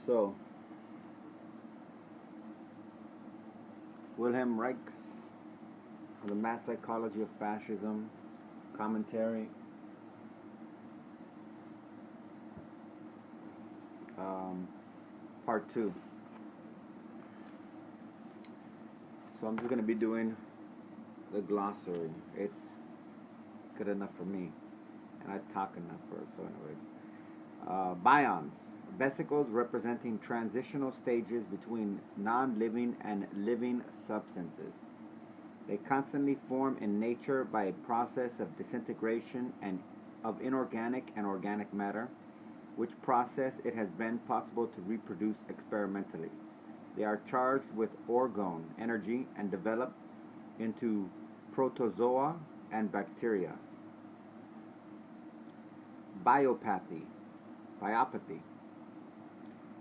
So, Wilhelm Reich's The Mass Psychology of Fascism, commentary, part 2. So I'm just going to be doing the glossary. It's good enough for me, and I talk enough for it. So anyways, bions, vesicles representing transitional stages between non-living and living substances. They constantly form in nature by a process of disintegration and of inorganic and organic matter, which process it has been possible to reproduce experimentally. They are charged with orgone energy and develop into protozoa and bacteria. Biopathy,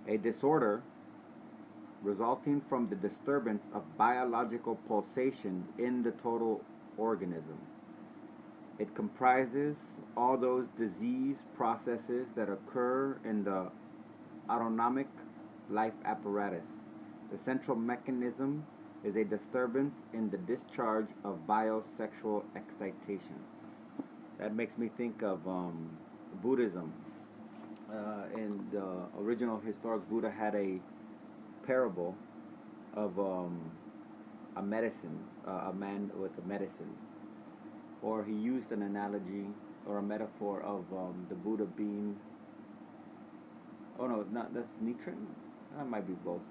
a disorder resulting from the disturbance of biological pulsation in the total organism. It comprises all those disease processes that occur in the autonomic life apparatus. The central mechanism is a disturbance in the discharge of biosexual excitation. That makes me think of Buddhism. In the original historic Buddha had a parable of a medicine, a man with a medicine. Or he used an analogy or a metaphor of the Buddha being, oh no, not that's Nietzsche. That might be both.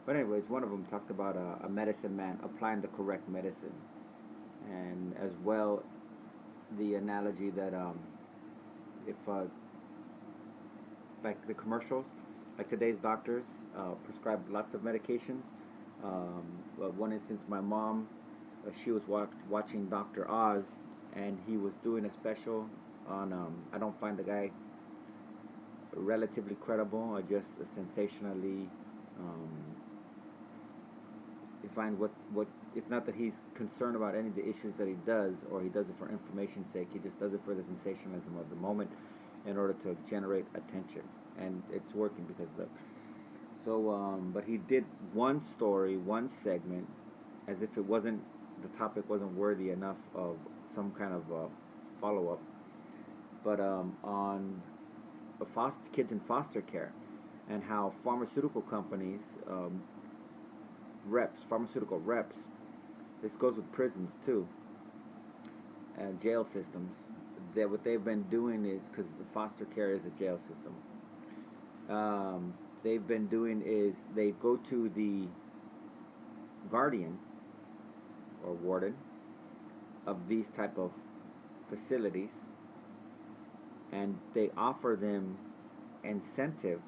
But anyways, one of them talked about a medicine man applying the correct medicine, and as well the analogy that if like the commercials, like today's doctors prescribe lots of medications. One instance, my mom, she was watching Dr. Oz, and he was doing a special on. I don't find the guy relatively credible. I just sensationally. You find what it's not that he's concerned about any of the issues that he does, or he does it for information's sake. He just does it for the sensationalism of the moment in order to generate attention, and it's working because look. So, but he did one story, one segment, as if it wasn't, the topic wasn't worthy enough of some kind of follow-up. But on kids in foster care, and how pharmaceutical companies, pharmaceutical reps, this goes with prisons too, and jail systems, that what they've been doing is, because the foster care is a jail system, they've been doing is they go to the guardian or warden of these type of facilities, and they offer them incentives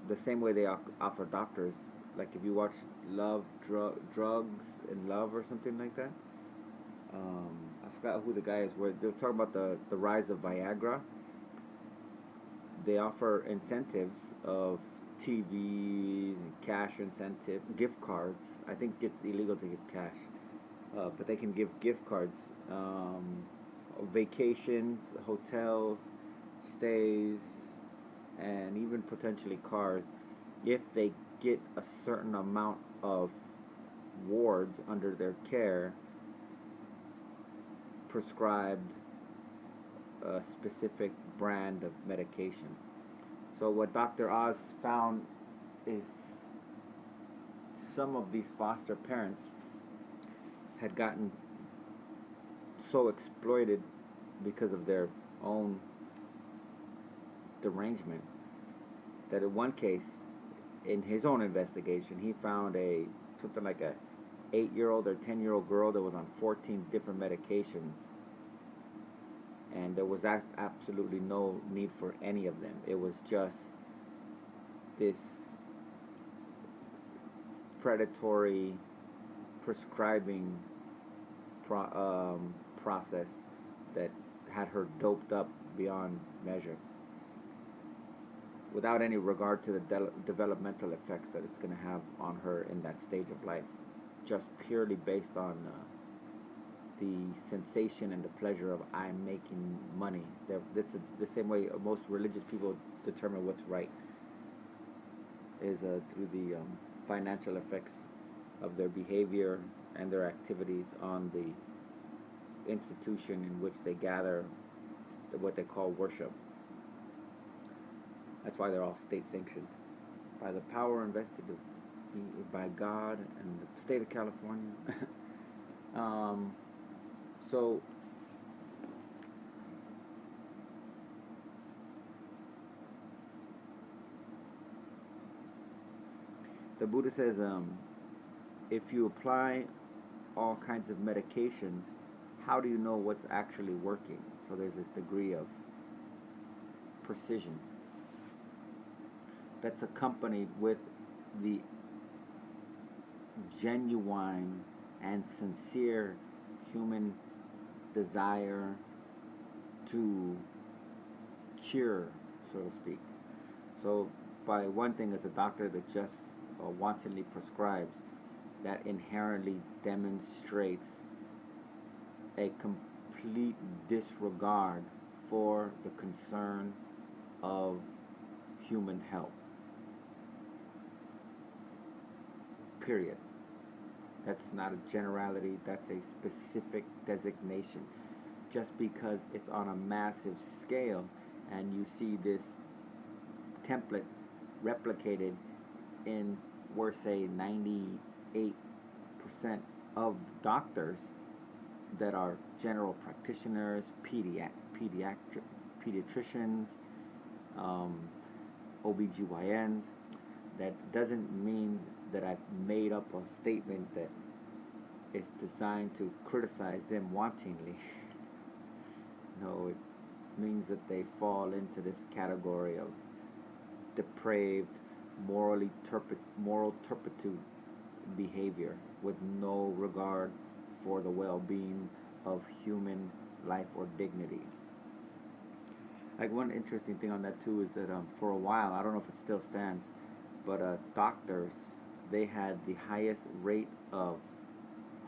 the same way they offer doctors. Like if you watch Drugs and Love or something like that, I forgot who the guy is, where they're talking about the rise of Viagra. They offer incentives of TVs and cash incentive, gift cards. I think it's illegal to give cash, but they can give gift cards, vacations, hotels, stays, and even potentially cars, if they get a certain amount of wards under their care prescribed a specific brand of medication. So what Dr. Oz found is some of these foster parents had gotten so exploited because of their own derangement that in one case, in his own investigation, he found something like a 8-year-old or 10-year-old girl that was on 14 different medications, and there was absolutely no need for any of them. It was just this predatory prescribing process that had her doped up beyond measure, without any regard to the developmental effects that it's going to have on her in that stage of life, just purely based on the sensation and the pleasure of I'm making money. This is the same way most religious people determine what's right, is through the financial effects of their behavior and their activities on the institution in which they gather, what they call worship. That's why they're all state sanctioned by the power invested by God and the state of California. So the Buddha says, if you apply all kinds of medications, how do you know what's actually working? So there's this degree of precision that's accompanied with the genuine and sincere human desire to cure, so to speak. So by one thing, as a doctor that just wantonly prescribes, that inherently demonstrates a complete disregard for the concern of human health. Period. That's not a generality, that's a specific designation. Just because it's on a massive scale and you see this template replicated in, we're say, 98% of doctors that are general practitioners, pediatricians, OBGYNs, that doesn't mean that I've made up a statement that is designed to criticize them wantonly. No, it means that they fall into this category of depraved, moral turpitude behavior with no regard for the well-being of human life or dignity. Like, one interesting thing on that too is that for a while, I don't know if it still stands, but doctors, they had the highest rate of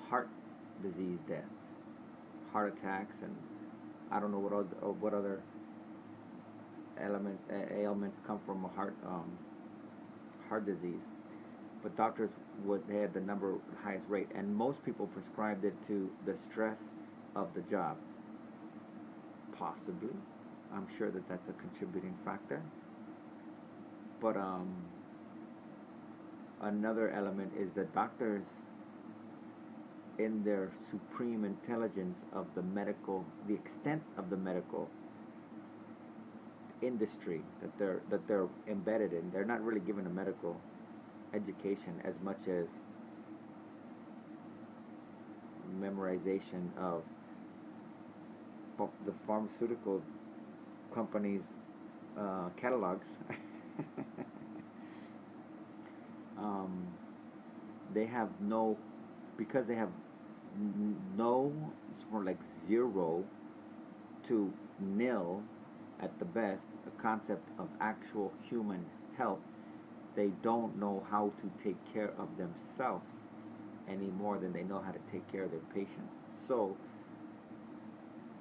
heart disease deaths, heart attacks, and I don't know what other ailments come from a heart disease. But doctors they had the highest rate, and most people prescribed it to the stress of the job. Possibly, I'm sure that that's a contributing factor. But another element is that doctors, in their supreme intelligence of the extent of the medical industry that they're embedded in, they're not really given a medical education as much as memorization of the pharmaceutical companies' catalogs. They have because they have no, it's more like 0 to nil at the best, a concept of actual human health. They don't know how to take care of themselves any more than they know how to take care of their patients. So,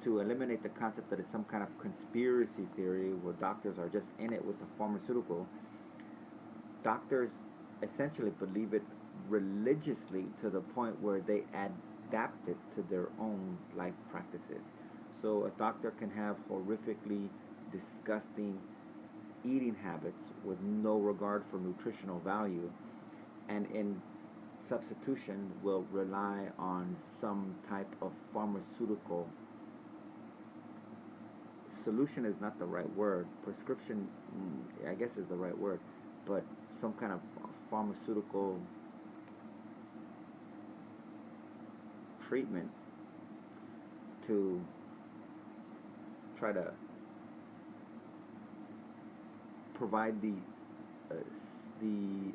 to eliminate the concept that it's some kind of conspiracy theory where doctors are just in it with the pharmaceutical, doctors essentially believe it religiously to the point where they adapt it to their own life practices. So a doctor can have horrifically disgusting eating habits with no regard for nutritional value, and in substitution will rely on some type of pharmaceutical solution. Is not the right word. Prescription, I guess, is the right word, but some kind of pharmaceutical treatment to try to provide the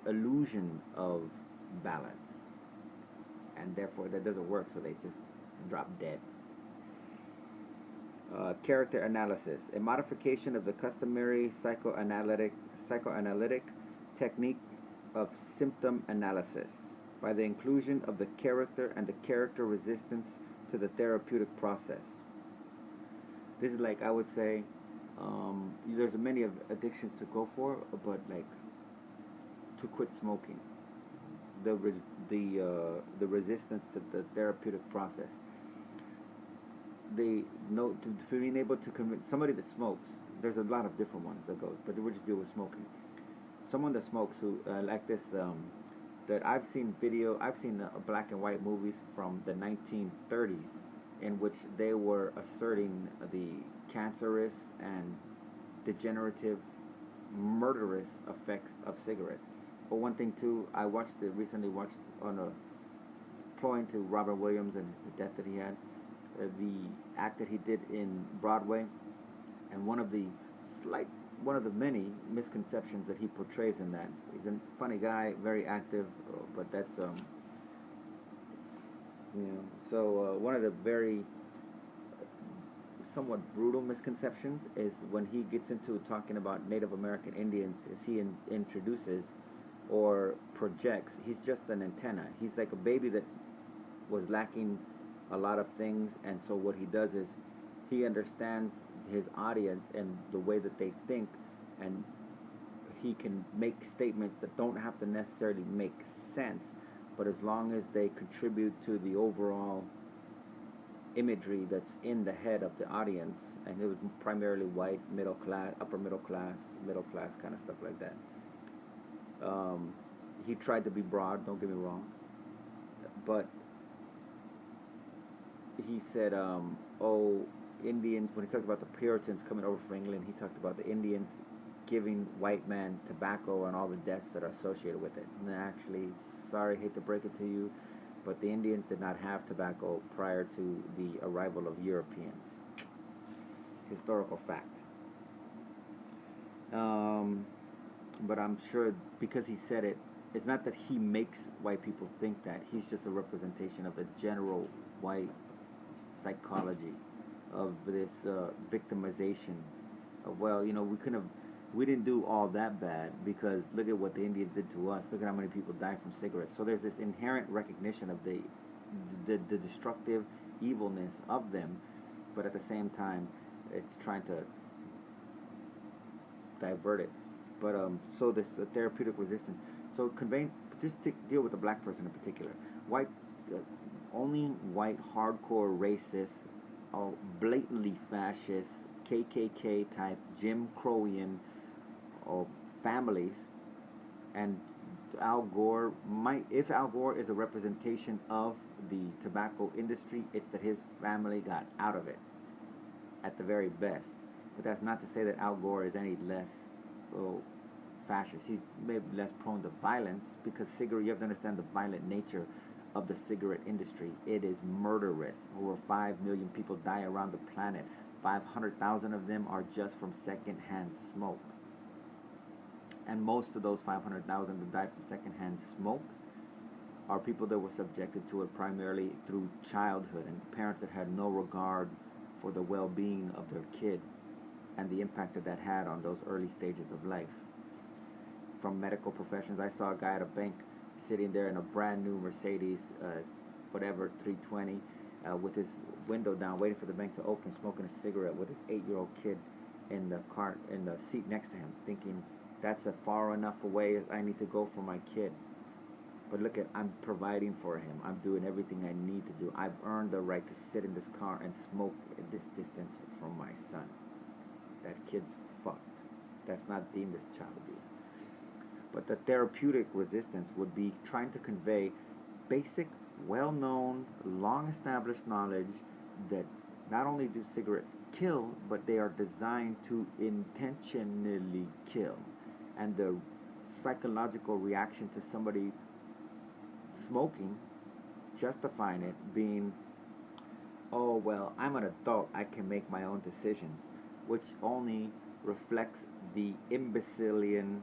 illusion of balance, and therefore that doesn't work, so they just drop dead. Character analysis, a modification of the customary psychoanalytic technique of symptom analysis by the inclusion of the character and the character resistance to the therapeutic process. This is like, I would say, there's many of addictions to go for, but like to quit smoking, the the resistance to the therapeutic process. They know to being able to convince somebody that smokes. There's a lot of different ones that go, but we'll just deal with smoking. Someone that smokes who like this, that I've seen black and white movies from the 1930s in which they were asserting the cancerous and degenerative, murderous effects of cigarettes. But one thing too, I recently watched on a ploying to Robert Williams and the death that he had, the act that he did in Broadway, and slight, one of the many misconceptions that he portrays in that. He's a funny guy, very active, but that's one of the very somewhat brutal misconceptions is when he gets into talking about Native American Indians, as he introduces or projects, he's just an antenna. He's like a baby that was lacking a lot of things, and so what he does is he understands his audience and the way that they think, and he can make statements that don't have to necessarily make sense, but as long as they contribute to the overall imagery that's in the head of the audience, and it was primarily white, middle class, upper middle class kind of stuff like that. He tried to be broad, don't get me wrong, but he said, Indians, when he talked about the Puritans coming over from England, he talked about the Indians giving white men tobacco and all the deaths that are associated with it. And actually, sorry, hate to break it to you, but the Indians did not have tobacco prior to the arrival of Europeans. Historical fact. But I'm sure because he said it, it's not that he makes white people think that. He's just a representation of the general white psychology of this victimization of, well, we didn't do all that bad because look at what the Indians did to us. Look at how many people died from cigarettes. So there's this inherent recognition of the destructive evilness of them, but at the same time, it's trying to divert it. But so this therapeutic resistance. So just to deal with the black person in particular, white, only white hardcore racists, blatantly fascist, KKK type, Jim Crowian families, and Al Gore if Al Gore is a representation of the tobacco industry, it's that his family got out of it at the very best. But that's not to say that Al Gore is any less fascist. He's maybe less prone to violence because you have to understand the violent nature of the cigarette industry. It is murderous. Over 5 million people die around the planet. 500,000 of them are just from secondhand smoke. And most of those 500,000 that die from secondhand smoke are people that were subjected to it primarily through childhood and parents that had no regard for the well-being of their kid and the impact that had on those early stages of life. From medical professions, I saw a guy at a bank sitting there in a brand new Mercedes, 320, with his window down, waiting for the bank to open, smoking a cigarette with his 8-year-old kid in the seat next to him, thinking that's a far enough away as I need to go for my kid. But look I'm providing for him. I'm doing everything I need to do. I've earned the right to sit in this car and smoke at this distance from my son. That kid's fucked. That's not deemed as child abuse. But the therapeutic resistance would be trying to convey basic, well-known, long-established knowledge that not only do cigarettes kill, but they are designed to intentionally kill. And the psychological reaction to somebody smoking, justifying it, being, oh, well, I'm an adult, I can make my own decisions, which only reflects the imbecilian,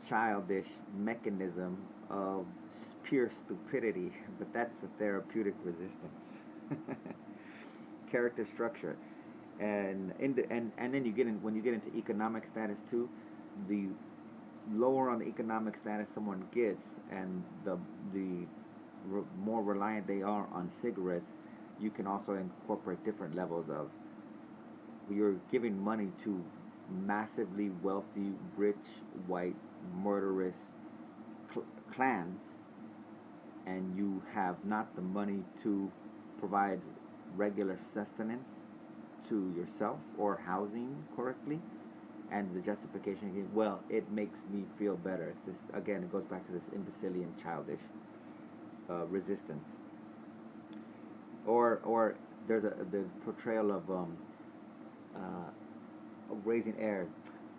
childish mechanism of pure stupidity. But that's the therapeutic resistance. Character structure. And then you get in, when you get into economic status too, the lower on the economic status someone gets, and the more reliant they are on cigarettes, you can also incorporate different levels of, you're giving money to massively wealthy, rich, white, murderous clans, and you have not the money to provide regular sustenance to yourself or housing correctly, and the justification is, well, it makes me feel better. It's this, again, it goes back to this imbecilian, childish resistance. Or there's the portrayal of raising heirs.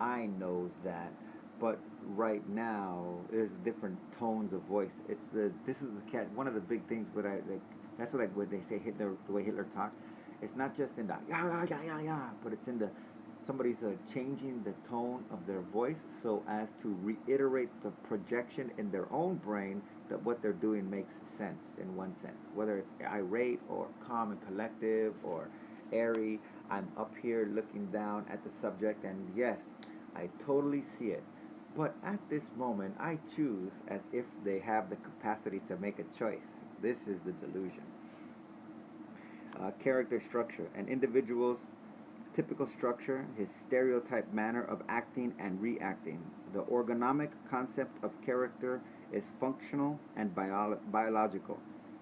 I know that, but right now there's different tones of voice. It's the this is the cat. One of the big things, but I like that's what, like, when they say Hitler, the way Hitler talked. It's not just in the yeah yeah yeah yeah yeah, but it's in the somebody's changing the tone of their voice so as to reiterate the projection in their own brain that what they're doing makes sense in one sense, whether it's irate or calm and collective or airy. I'm up here looking down at the subject, and yes, I totally see it. But at this moment, I choose as if they have the capacity to make a choice. This is the delusion. Character structure. An individual's typical structure, his stereotyped manner of acting and reacting. The orgonomic concept of character is functional and biological,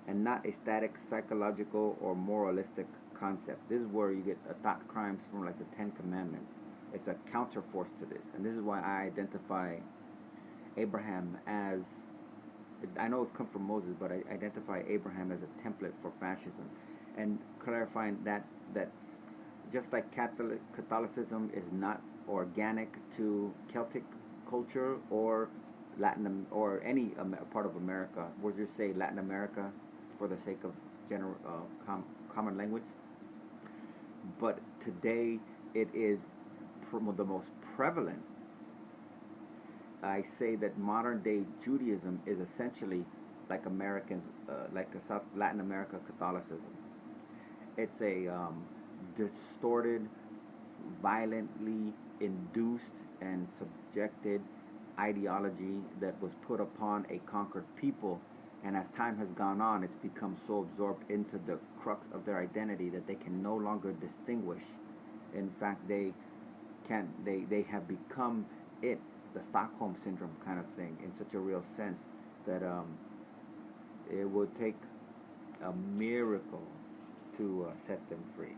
and not a static psychological or moralistic concept. This is where you get thought crimes from, like the Ten Commandments. It's a counterforce to this, and this is why I identify Abraham as, I know it comes from Moses, but I identify Abraham as a template for fascism, and clarifying that just like Catholicism is not organic to Celtic culture or Latin or any part of America, we'll just say Latin America for the sake of common language. But today it is the most prevalent. I say that modern day Judaism is essentially like like a South Latin America Catholicism. It's a distorted, violently induced and subjected ideology that was put upon a conquered people, and as time has gone on, it's become so absorbed into the crux of their identity that they can no longer distinguish. In fact, they have become it, the Stockholm syndrome kind of thing, in such a real sense that it would take a miracle to set them free.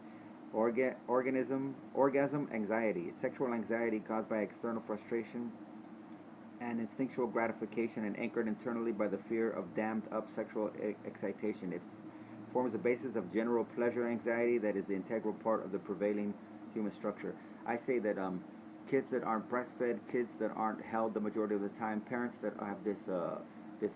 Orgasm anxiety, sexual anxiety caused by external frustration and instinctual gratification and anchored internally by the fear of dammed up sexual excitation. It forms the basis of general pleasure anxiety that is the integral part of the prevailing human structure. I say that kids that aren't breastfed, kids that aren't held the majority of the time, parents that have this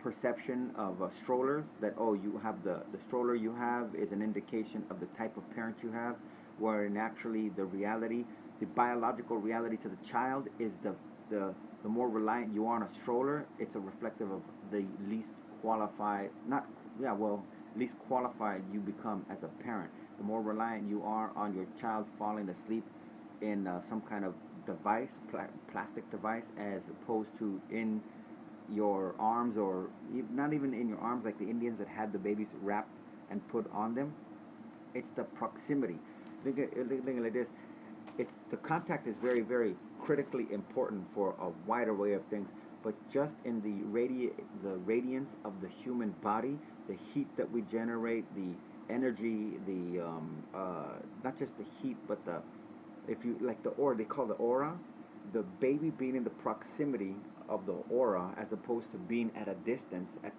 perception of strollers, that, oh, you have the stroller you have is an indication of the type of parent you have, wherein actually the reality, the biological reality to the child is the more reliant you are on a stroller, it's a reflective of the least qualified, not, yeah, well, least qualified you become as a parent. The more reliant you are on your child falling asleep in some kind of device, plastic device, as opposed to in your arms, or not even in your arms, like the Indians that had the babies wrapped and put on them. It's the proximity. Think like this. It's the contact is very, very critically important for a wide array of things. But just in the radiance of the human body, the heat that we generate, the energy, the not just the heat, but the, if you like the aura, they call the aura, the baby being in the proximity of the aura as opposed to being at a distance. At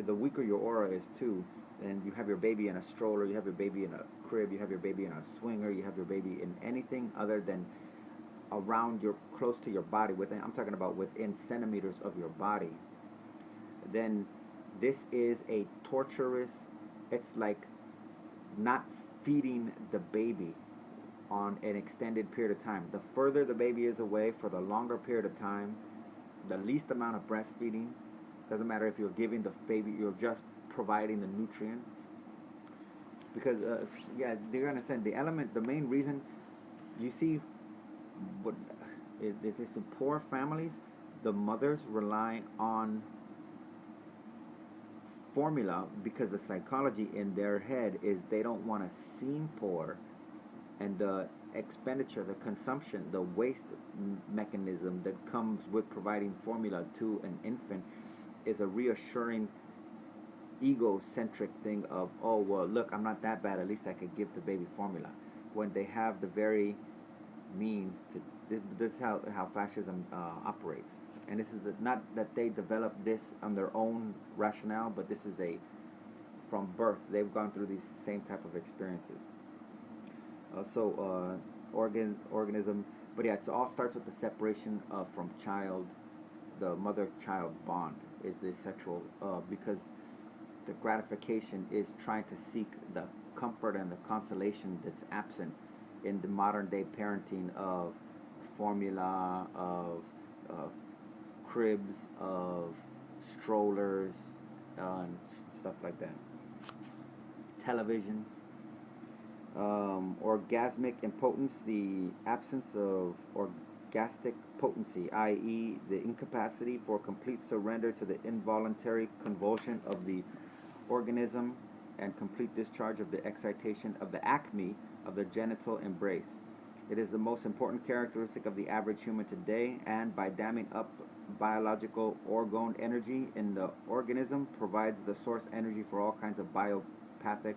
the weaker your aura is too, and you have your baby in a stroller, you have your baby in a crib, you have your baby in a swinger, you have your baby in anything other than around your, close to your body, within, I'm talking about within centimeters of your body, then this is a torturous, it's like not feeding the baby on an extended period of time. The further the baby is away for the longer period of time, the least amount of breastfeeding, doesn't matter if you're giving the baby, you're just providing the nutrients. Because, yeah, they're going to send the element, the main reason, you see, what it is in poor families, the mothers rely on formula, because the psychology in their head is they don't want to seem poor, and the expenditure, the consumption, the waste mechanism that comes with providing formula to an infant is a reassuring egocentric thing of, oh well, look, I'm not that bad, at least I could give the baby formula, when they have the very means to. This is how fascism operates, and this is not that they developed this on their own rationale, but this is a from birth they've gone through these same type of experiences. Organism, but yeah, it all starts with the separation from child. The mother-child bond is the sexual, because the gratification is trying to seek the comfort and the consolation that's absent in the modern day parenting of formula, of uh, cribs, of strollers, and stuff like that. Television. Orgasmic impotence, the absence of orgastic potency, i.e., the incapacity for complete surrender to the involuntary convulsion of the organism and complete discharge of the excitation of the acme of the genital embrace. It is the most important characteristic of the average human today, and by damming up biological orgone energy in the organism, provides the source energy for all kinds of biopathic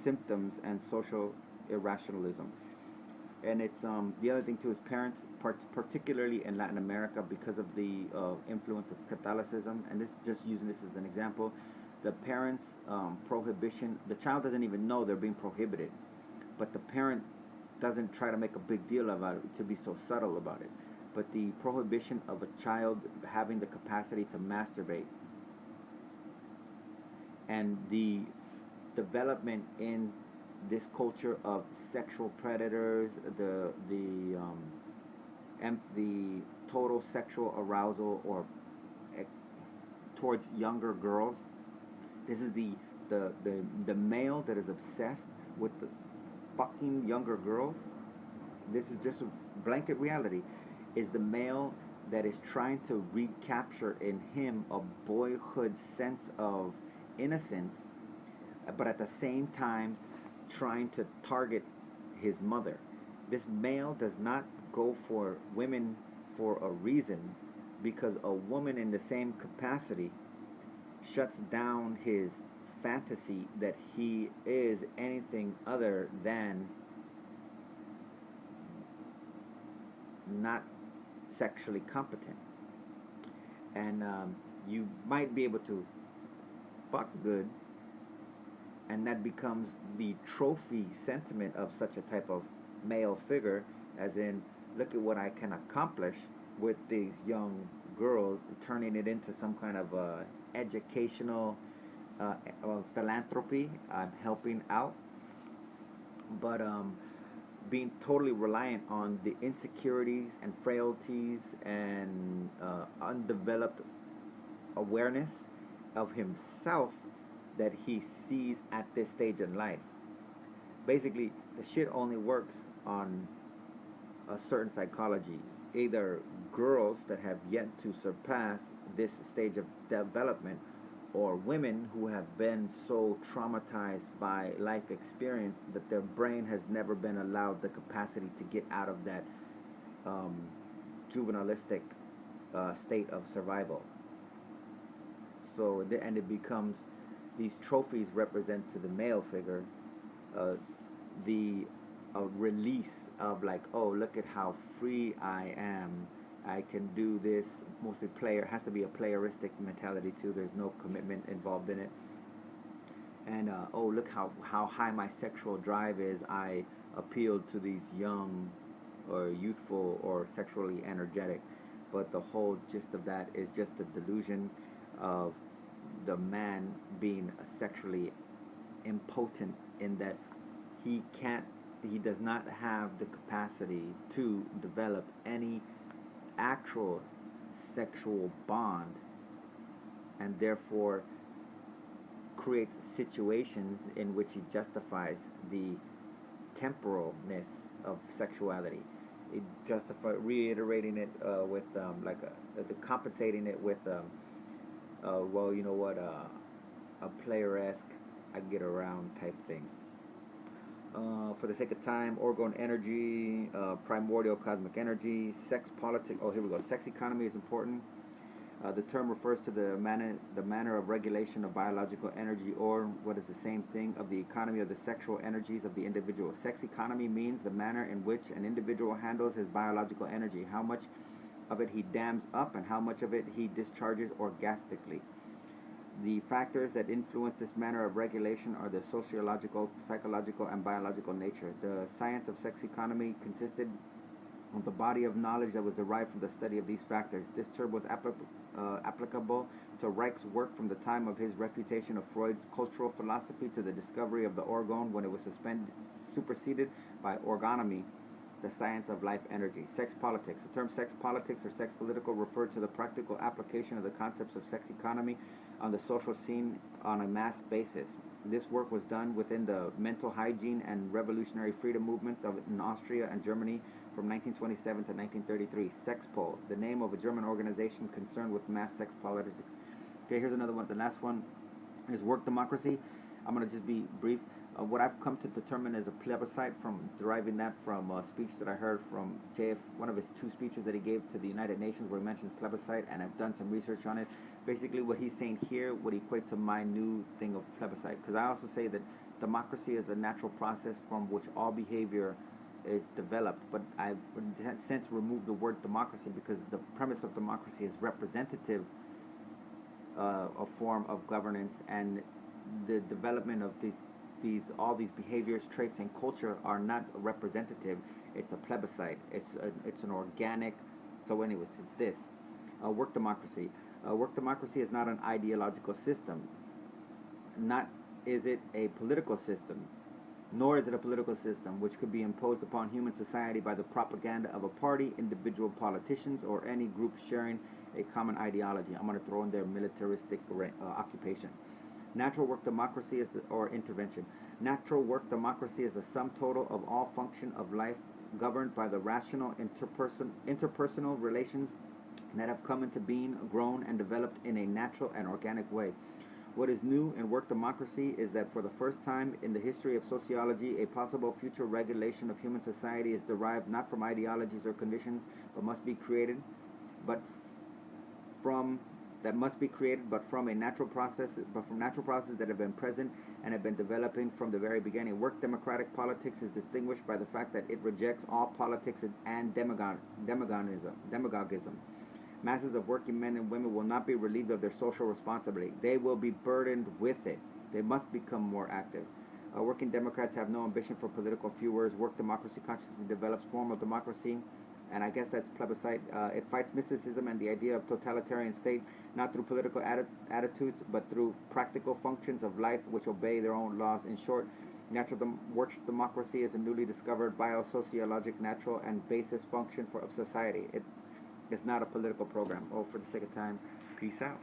symptoms and social irrationalism. And it's the other thing too is parents, particularly in Latin America, because of the influence of Catholicism, and this just using this as an example, the parents' prohibition. The child doesn't even know they're being prohibited, but the parent doesn't try to make a big deal about it, to be so subtle about it. But the prohibition of a child having the capacity to masturbate, and the development in this culture of sexual predators, the total sexual arousal or towards younger girls. This is the male that is obsessed with the fucking younger girls. This is just a blanket reality. Is the male that is trying to recapture in him a boyhood sense of innocence, but at the same time trying to target his mother. This male does not go for women for a reason, because a woman in the same capacity shuts down his fantasy that he is anything other than not sexually competent. And you might be able to fuck good, and that becomes the trophy sentiment of such a type of male figure, as in, look at what I can accomplish with these young girls, turning it into some kind of educational philanthropy. I'm helping out, but being totally reliant on the insecurities and frailties and undeveloped awareness of himself that he sees at this stage in life. Basically, the shit only works on a certain psychology. Either girls that have yet to surpass this stage of development, or women who have been so traumatized by life experience that their brain has never been allowed the capacity to get out of that juvenilistic state of survival. So, and it becomes, these trophies represent to the male figure uh, the release of, like, oh, look at how free I am. I can do this. Mostly player, has to be a playeristic mentality too. There's no commitment involved in it. And oh, look how high my sexual drive is. I appealed to these young or youthful or sexually energetic. But the whole gist of that is just the delusion of the man being sexually impotent, in that he does not have the capacity to develop any actual sexual bond, and therefore creates situations in which he justifies the temporalness of sexuality. It justifies reiterating it with compensating it with well, you know what, a player-esque, I get around type thing. For the sake of time, orgone energy, primordial cosmic energy, sex politics. Oh, here we go. Sex economy is important. The term refers to the manner of regulation of biological energy, or what is the same thing, of the economy of the sexual energies of the individual. Sex economy means the manner in which an individual handles his biological energy, how much of it he dams up and how much of it he discharges orgastically. The factors that influence this manner of regulation are the sociological, psychological, and biological nature. The science of sex economy consisted of the body of knowledge that was derived from the study of these factors. This term was applicable to Reich's work from the time of his refutation of Freud's cultural philosophy to the discovery of the orgone, when it was superseded by orgonomy, the science of life energy. Sex politics. The term sex politics or sex political referred to the practical application of the concepts of sex economy on the social scene on a mass basis. This work was done within the mental hygiene and revolutionary freedom movements in Austria and Germany from 1927 to 1933. Sexpol, the name of a German organization concerned with mass sex politics. Okay, here's another one. The last one is work democracy. I'm going to just be brief. What I've come to determine is a plebiscite, from deriving that from a speech that I heard from JF, one of his two speeches that he gave to the United Nations, where he mentions plebiscite, and I've done some research on it. Basically, what he's saying here would equate to my new thing of plebiscite, because I also say that democracy is a natural process from which all behavior is developed, but I've in that sense removed the word democracy, because the premise of democracy is representative, a form of governance, and the development of all these behaviors, traits, and culture are not representative. It's a plebiscite. It's an organic. So, anyways, it's this work democracy. Work democracy is not an ideological system. Not is it a political system, nor is it a political system which could be imposed upon human society by the propaganda of a party, individual politicians, or any group sharing a common ideology. I'm going to throw in there militaristic occupation. Natural work democracy or intervention. Natural work democracy is the sum total of all function of life governed by the rational interpersonal relations that have come into being, grown, and developed in a natural and organic way. What is new in work democracy is that for the first time in the history of sociology, a possible future regulation of human society is derived not from ideologies or conditions, but must be created, but from from natural processes that have been present and have been developing from the very beginning. Work democratic politics is distinguished by the fact that it rejects all politics and demagogism. Masses of working men and women will not be relieved of their social responsibility. They will be burdened with it. They must become more active. Working Democrats have no ambition for political few-words. Work democracy consciously develops formal democracy, and I guess that's plebiscite. It fights mysticism and the idea of totalitarian state, not through political attitudes, but through practical functions of life which obey their own laws. In short, work democracy is a newly discovered biosociologic, natural, and basis function of society. It's not a political program. Oh, for the sake of time, peace out.